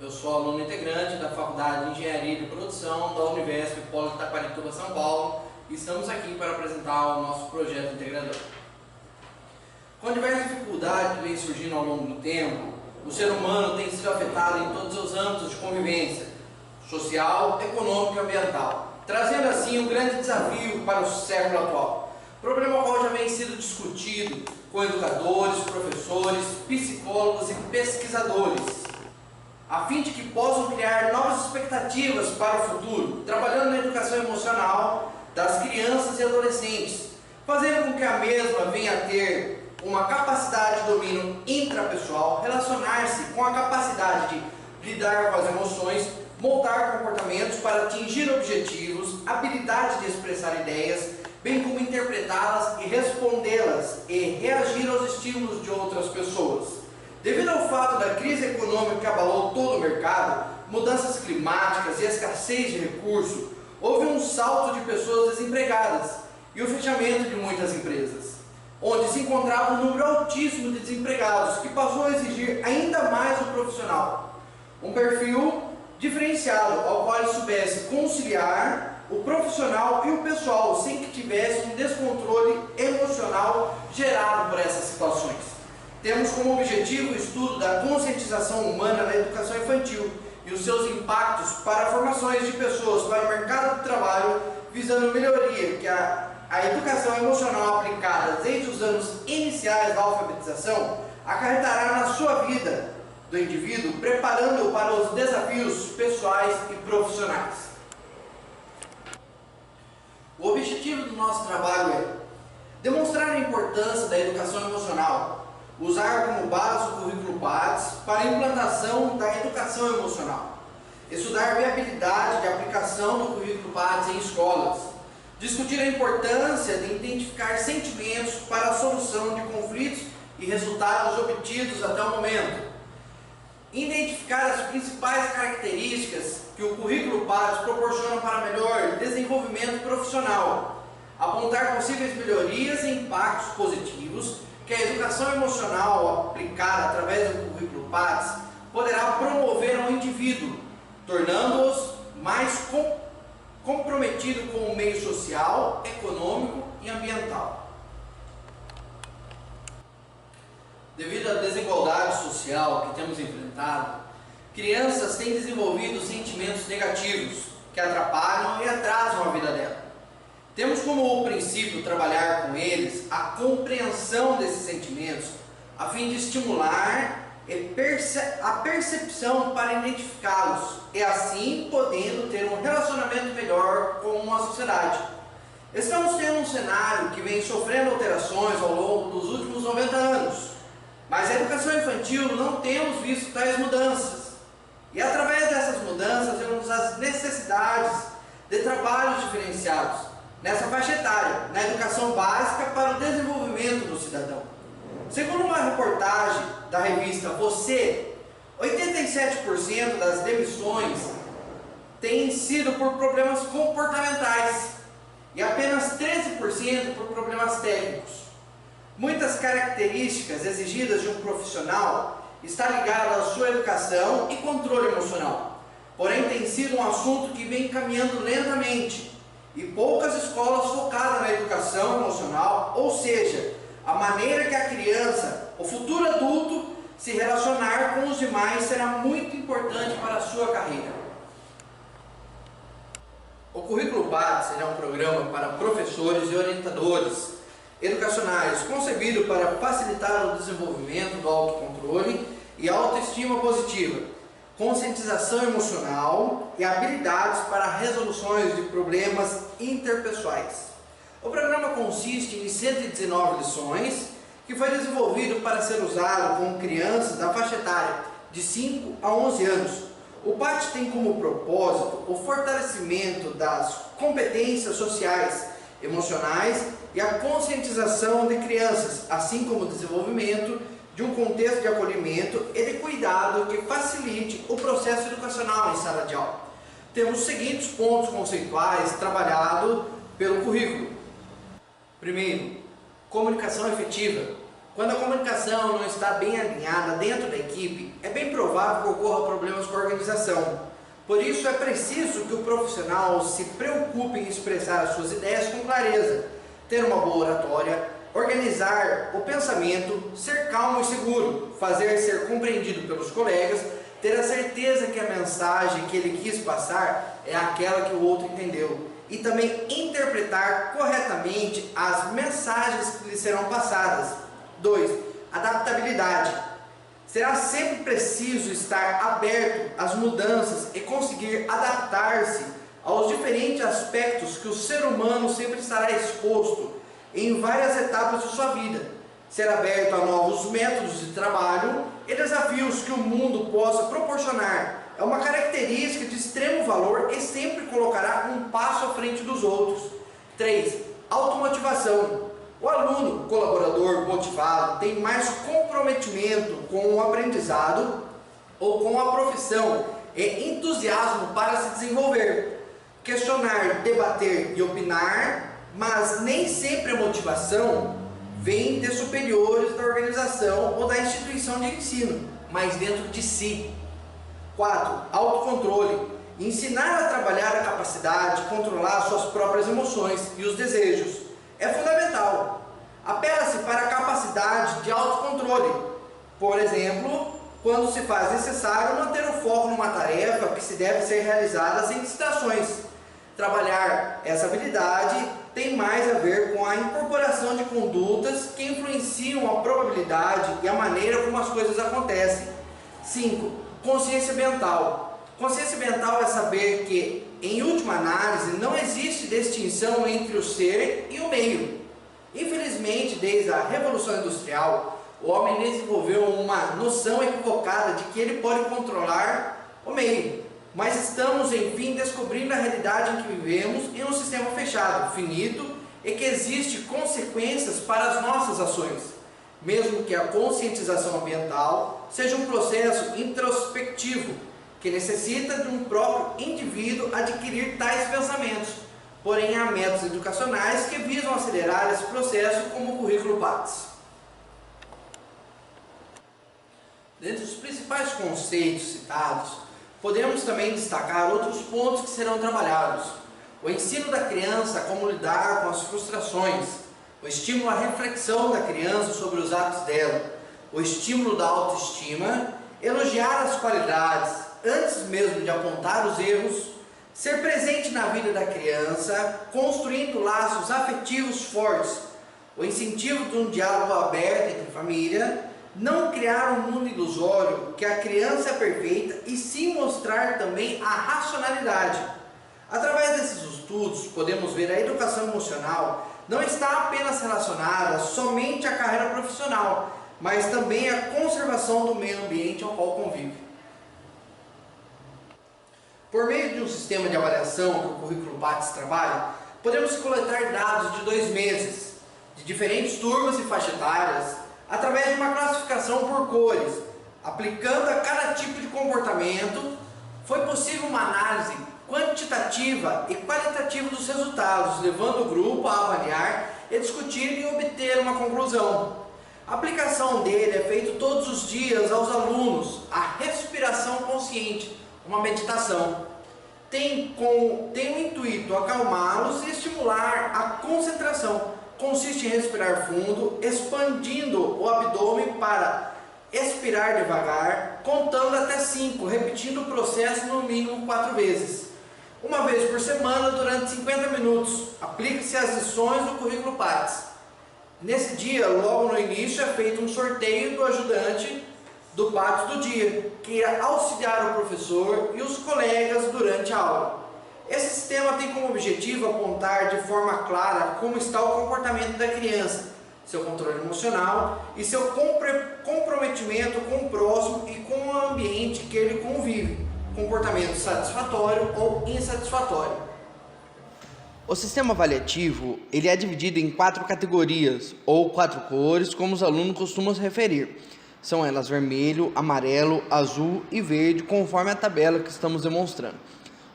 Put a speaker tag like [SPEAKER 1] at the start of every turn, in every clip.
[SPEAKER 1] Eu sou aluno integrante da Faculdade de Engenharia de Produção da Univesp Polo de Itaquarituba, São Paulo, e estamos aqui para apresentar o nosso projeto integrador. Com diversas dificuldades que vêm surgindo ao longo do tempo, o ser humano tem sido afetado em todos os âmbitos de convivência social, econômico e ambiental, trazendo assim um grande desafio para o século atual. Problema qual já vem sendo discutido com educadores, professores, psicólogos e pesquisadores, a fim de que possam criar novas expectativas para o futuro, trabalhando na educação emocional das crianças e adolescentes, fazendo com que a mesma venha a ter uma capacidade de domínio intrapessoal, relacionar-se com a capacidade de lidar com as emoções, moldar comportamentos para atingir objetivos, habilidade de expressar ideias, bem como interpretá-las e respondê-las e reagir aos estímulos de outras pessoas. Devido ao fato da crise econômica que abalou todo o mercado, mudanças climáticas e escassez de recursos, houve um salto de pessoas desempregadas e o fechamento de muitas empresas, onde se encontrava um número altíssimo de desempregados, que passou a exigir ainda mais do profissional um perfil diferenciado, ao qual ele soubesse conciliar o profissional e o pessoal, sem que tivesse um descontrole emocional gerado por essas situações. Temos como objetivo o estudo da conscientização humana na educação infantil e os seus impactos para formações de pessoas para o mercado de trabalho, visando melhoria que a educação emocional aplicada desde os anos iniciais da alfabetização acarretará na sua vida do indivíduo, preparando-o para os desafios pessoais e profissionais. O objetivo do nosso trabalho é demonstrar a importância da educação emocional, usar como base o currículo PADS para a implantação da educação emocional, estudar a viabilidade de aplicação do currículo PADS em escolas, discutir a importância de identificar sentimentos para a solução de conflitos e resultados obtidos até o momento, identificar as principais características que o currículo PADS proporciona para melhor desenvolvimento profissional, apontar possíveis melhorias e impactos positivos que a educação emocional aplicada através do currículo PADS poderá promover ao indivíduo, tornando-os mais comprometidos com o meio social, econômico e ambiental. Devido à desigualdade social que temos enfrentado, crianças têm desenvolvido sentimentos negativos que atrapalham e atrasam a vida dela. Temos como princípio trabalhar com eles a compreensão desses sentimentos, a fim de estimular a percepção para identificá-los e assim podendo ter um relacionamento melhor com a sociedade. Estamos tendo um cenário que vem sofrendo alterações ao longo dos últimos 90 anos, mas a educação infantil não temos visto tais mudanças. E através dessas mudanças vemos as necessidades de trabalhos diferenciados nessa faixa etária, na educação básica para o desenvolvimento do cidadão. Segundo uma reportagem da revista Você, 87% das demissões têm sido por problemas comportamentais e apenas 13% por problemas técnicos. Muitas características exigidas de um profissional estão ligadas à sua educação e controle emocional, porém tem sido um assunto que vem caminhando lentamente, e poucas escolas focadas na educação emocional, ou seja, a maneira que a criança, o futuro adulto, se relacionar com os demais será muito importante para a sua carreira. O currículo PADS é um programa para professores e orientadores educacionais concebido para facilitar o desenvolvimento do autocontrole e autoestima positiva, conscientização emocional e habilidades para resoluções de problemas interpessoais. O programa consiste em 119 lições que foi desenvolvido para ser usado com crianças da faixa etária de 5 a 11 anos. O PADS tem como propósito o fortalecimento das competências sociais, emocionais e a conscientização de crianças, assim como o desenvolvimento de um contexto de acolhimento e de cuidado que facilite o processo educacional em sala de aula. Temos os seguintes pontos conceituais trabalhados pelo currículo. Primeiro, comunicação efetiva. Quando a comunicação não está bem alinhada dentro da equipe, é bem provável que ocorra problemas com a organização. Por isso, é preciso que o profissional se preocupe em expressar as suas ideias com clareza, ter uma boa oratória, organizar o pensamento, ser calmo e seguro, fazer ser compreendido pelos colegas, ter a certeza que a mensagem que ele quis passar é aquela que o outro entendeu e também interpretar corretamente as mensagens que lhe serão passadas. 2. Adaptabilidade. Será sempre preciso estar aberto às mudanças e conseguir adaptar-se aos diferentes aspectos que o ser humano sempre estará exposto em várias etapas de sua vida. Ser aberto a novos métodos de trabalho e desafios que o mundo possa proporcionar é uma característica de extremo valor e sempre colocará um passo à frente dos outros. 3. Automotivação. O aluno colaborador motivado tem mais comprometimento com o aprendizado ou com a profissão e entusiasmo para se desenvolver. Questionar, debater e opinar, mas nem sempre a motivação vem de superiores da organização ou da instituição de ensino, mas dentro de si. 4. Autocontrole. Ensinar a trabalhar a capacidade de controlar suas próprias emoções e os desejos é fundamental. Apela-se para a capacidade de autocontrole. Por exemplo, quando se faz necessário manter o foco numa tarefa que se deve ser realizada sem distrações. Trabalhar essa habilidade tem mais a ver com a incorporação de condutas que influenciam a probabilidade e a maneira como as coisas acontecem. 5. Consciência ambiental. Consciência ambiental é saber que, em última análise, não existe distinção entre o ser e o meio. Infelizmente, desde a Revolução Industrial, o homem desenvolveu uma noção equivocada de que ele pode controlar o meio. Mas estamos, enfim, descobrindo a realidade em que vivemos em um sistema fechado, finito, e que existe consequências para as nossas ações. Mesmo que a conscientização ambiental seja um processo introspectivo, que necessita de um próprio indivíduo adquirir tais pensamentos. Porém, há métodos educacionais que visam acelerar esse processo, como o currículo PACS. Dentre os principais conceitos citados, podemos também destacar outros pontos que serão trabalhados. O ensino da criança a como lidar com as frustrações, o estímulo à reflexão da criança sobre os atos dela, o estímulo da autoestima, elogiar as qualidades antes mesmo de apontar os erros, ser presente na vida da criança, construindo laços afetivos fortes, o incentivo de um diálogo aberto entre família, não criar um mundo ilusório que a criança é perfeita e sim mostrar também a racionalidade. Através desses estudos, podemos ver a educação emocional não está apenas relacionada somente à carreira profissional, mas também à conservação do meio ambiente ao qual convive. Por meio de um sistema de avaliação que o currículo PACS trabalha, podemos coletar dados de 2 meses, de diferentes turmas e faixas etárias, através de uma classificação por cores. Aplicando a cada tipo de comportamento, foi possível uma análise quantitativa e qualitativa dos resultados, levando o grupo a avaliar e discutir e obter uma conclusão. A aplicação dele é feita todos os dias aos alunos, a respiração consciente, uma meditação. Tem o intuito acalmá-los e estimular a concentração. Consiste em respirar fundo, expandindo o abdômen para expirar devagar, contando até 5, repetindo o processo no mínimo 4 vezes. Uma vez por semana, durante 50 minutos. Aplique-se as lições do currículo PACS. Nesse dia, logo no início, é feito um sorteio do ajudante do PACS do dia, que irá auxiliar o professor e os colegas durante a aula. Esse sistema tem como objetivo apontar de forma clara como está o comportamento da criança, seu controle emocional e seu comprometimento com o próximo e com o ambiente que ele convive, comportamento satisfatório ou insatisfatório. O sistema avaliativo ele é dividido em 4 categorias ou 4 cores, como os alunos costumam se referir. São elas vermelho, amarelo, azul e verde, conforme a tabela que estamos demonstrando.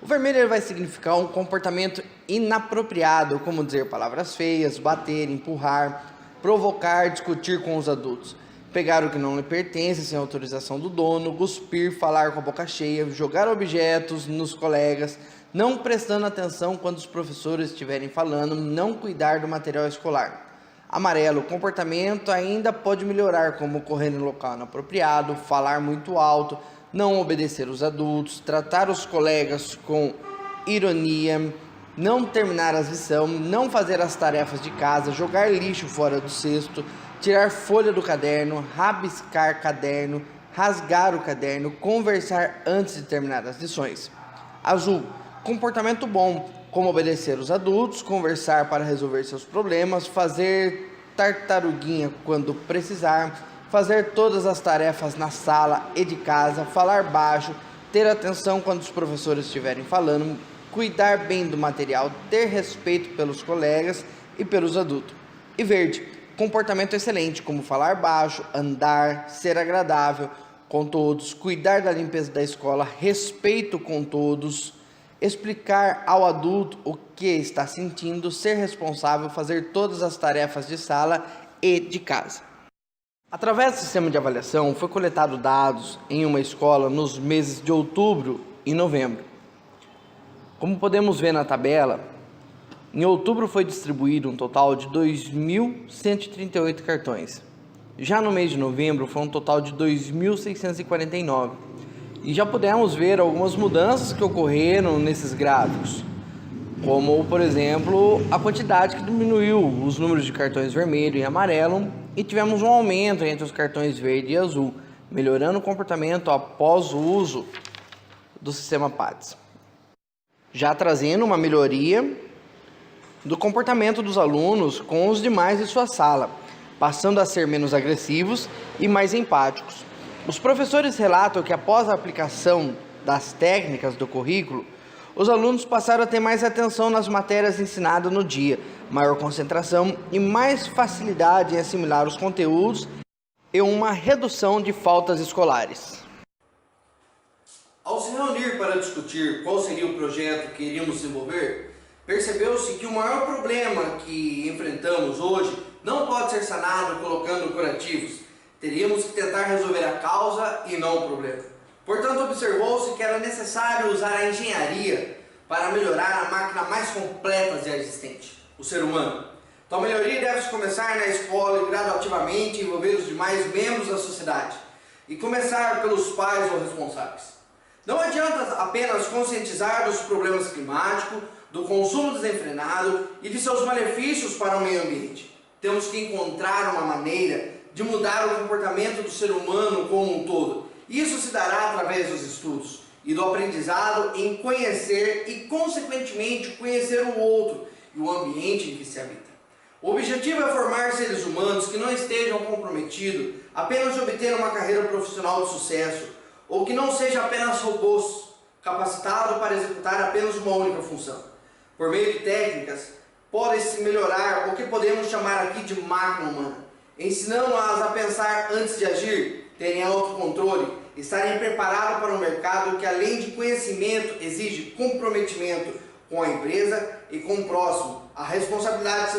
[SPEAKER 1] O vermelho ele vai significar um comportamento inapropriado, como dizer palavras feias, bater, empurrar.
[SPEAKER 2] provocar, discutir com os adultos, pegar o que não lhe pertence sem autorização do dono, cuspir, falar com a boca cheia, jogar objetos nos colegas, não prestando atenção quando os professores estiverem falando, não cuidar do material escolar. Amarelo, comportamento ainda pode melhorar, como correr em local inapropriado, falar muito alto, não obedecer os adultos, tratar os colegas com ironia, não terminar as lições, não fazer as tarefas de casa, jogar lixo fora do cesto, tirar folha do caderno, rabiscar caderno, rasgar o caderno, conversar antes de terminar as lições. Azul, comportamento bom, como obedecer os adultos, conversar para resolver seus problemas, fazer tartaruguinha quando precisar, fazer todas as tarefas na sala e de casa, falar baixo, ter atenção quando os professores estiverem falando, cuidar bem do material, ter respeito pelos colegas e pelos adultos. E verde, comportamento excelente, como falar baixo, andar, ser agradável com todos, cuidar da limpeza da escola, respeito com todos, explicar ao adulto o que está sentindo, ser responsável, fazer todas as tarefas de sala e de casa. Através do sistema de avaliação, foi coletado dados em uma escola nos meses de outubro e novembro. Como podemos ver na tabela, em outubro foi distribuído um total de 2.138 cartões. Já no mês de novembro foi um total de 2.649. E já pudemos ver algumas mudanças que ocorreram nesses gráficos, como, por exemplo, a quantidade que diminuiu os números de cartões vermelho e amarelo, e tivemos um aumento entre os cartões verde e azul, melhorando o comportamento após o uso do sistema PATS, já trazendo uma melhoria do comportamento dos alunos com os demais de sua sala, passando a ser menos agressivos e mais empáticos. Os professores relatam que após a aplicação das técnicas do currículo, os alunos passaram a ter mais atenção nas matérias ensinadas no dia, maior concentração e mais facilidade em assimilar os conteúdos e uma redução de faltas escolares.
[SPEAKER 1] Ao se reunir para discutir qual seria o projeto que iríamos desenvolver, percebeu-se que o maior problema que enfrentamos hoje não pode ser sanado colocando curativos. Teríamos que tentar resolver a causa e não o problema. Portanto, observou-se que era necessário usar a engenharia para melhorar a máquina mais completa já existente, o ser humano. Então, a melhoria deve começar na escola e gradativamente envolver os demais membros da sociedade. E começar pelos pais ou responsáveis. Não adianta apenas conscientizar dos problemas climáticos, do consumo desenfrenado e de seus malefícios para o meio ambiente. Temos que encontrar uma maneira de mudar o comportamento do ser humano como um todo. Isso se dará através dos estudos e do aprendizado em conhecer e, consequentemente, conhecer o outro e o ambiente em que se habita. O objetivo é formar seres humanos que não estejam comprometidos apenas de obter uma carreira profissional de sucesso ou que não seja apenas robôs capacitados para executar apenas uma única função. Por meio de técnicas, pode-se melhorar o que podemos chamar aqui de máquina humana, ensinando-as a pensar antes de agir, terem autocontrole, estarem preparados para um mercado que, além de conhecimento, exige comprometimento com a empresa e com o próximo, a responsabilidade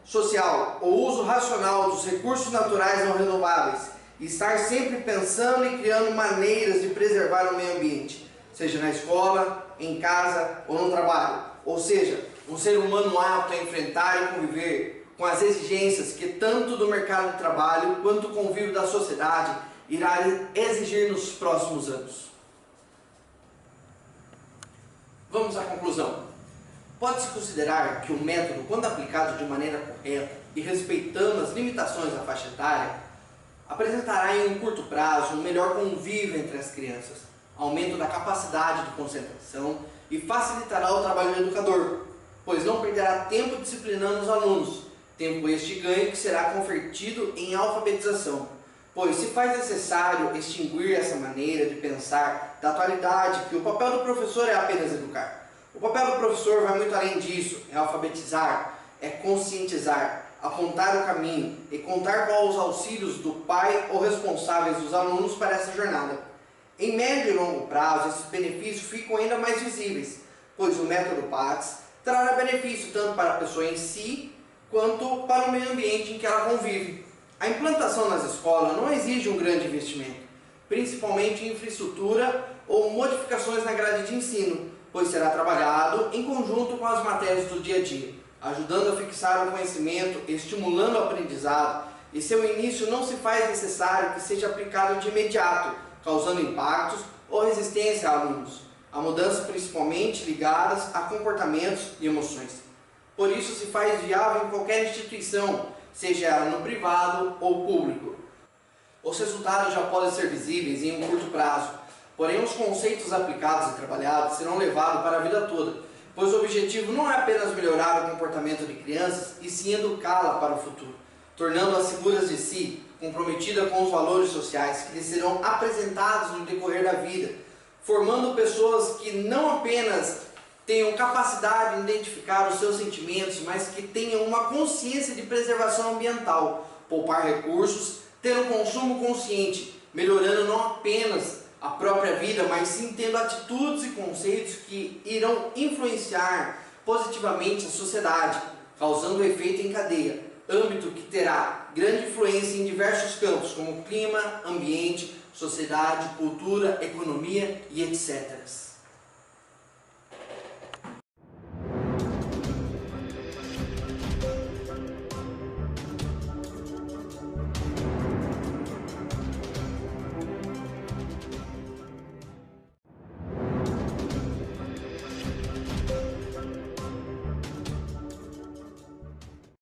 [SPEAKER 1] social, o uso racional dos recursos naturais não renováveis, e estar sempre pensando e criando maneiras de preservar o meio ambiente, seja na escola, em casa ou no trabalho. Ou seja, um ser humano apto a enfrentar e conviver com as exigências que tanto do mercado de trabalho quanto o convívio da sociedade irá exigir nos próximos anos. Vamos à conclusão. Pode-se considerar que o método, quando aplicado de maneira correta e respeitando as limitações da faixa etária, apresentará em um curto prazo um melhor convívio entre as crianças, aumento da capacidade de concentração e facilitará o trabalho do educador, pois não perderá tempo disciplinando os alunos, tempo este ganho que será convertido em alfabetização, pois se faz necessário extinguir essa maneira de pensar da atualidade que o papel do professor é apenas educar. O papel do professor vai muito além disso, é alfabetizar, é conscientizar, apontar o caminho e contar com os auxílios do pai ou responsáveis dos alunos para essa jornada. Em médio e longo prazo, esses benefícios ficam ainda mais visíveis, pois o método PATS trará benefício tanto para a pessoa em si, quanto para o meio ambiente em que ela convive. A implantação nas escolas não exige um grande investimento, principalmente em infraestrutura ou modificações na grade de ensino, pois será trabalhado em conjunto com as matérias do dia a dia, ajudando a fixar o conhecimento, estimulando o aprendizado, e seu início não se faz necessário que seja aplicado de imediato, causando impactos ou resistência a alunos, a mudanças principalmente ligadas a comportamentos e emoções. Por isso se faz viável em qualquer instituição, seja ela no privado ou público. Os resultados já podem ser visíveis em um curto prazo, porém os conceitos aplicados e trabalhados serão levados para a vida toda, pois o objetivo não é apenas melhorar o comportamento de crianças, e sim educá-la para o futuro, tornando-as seguras de si, comprometidas com os valores sociais que lhes serão apresentados no decorrer da vida, formando pessoas que não apenas tenham capacidade de identificar os seus sentimentos, mas que tenham uma consciência de preservação ambiental, poupar recursos, ter um consumo consciente, melhorando não apenas a própria vida, mas sim tendo atitudes e conceitos que irão influenciar positivamente a sociedade, causando efeito em cadeia, âmbito que terá grande influência em diversos campos, como clima, ambiente, sociedade, cultura, economia e etc.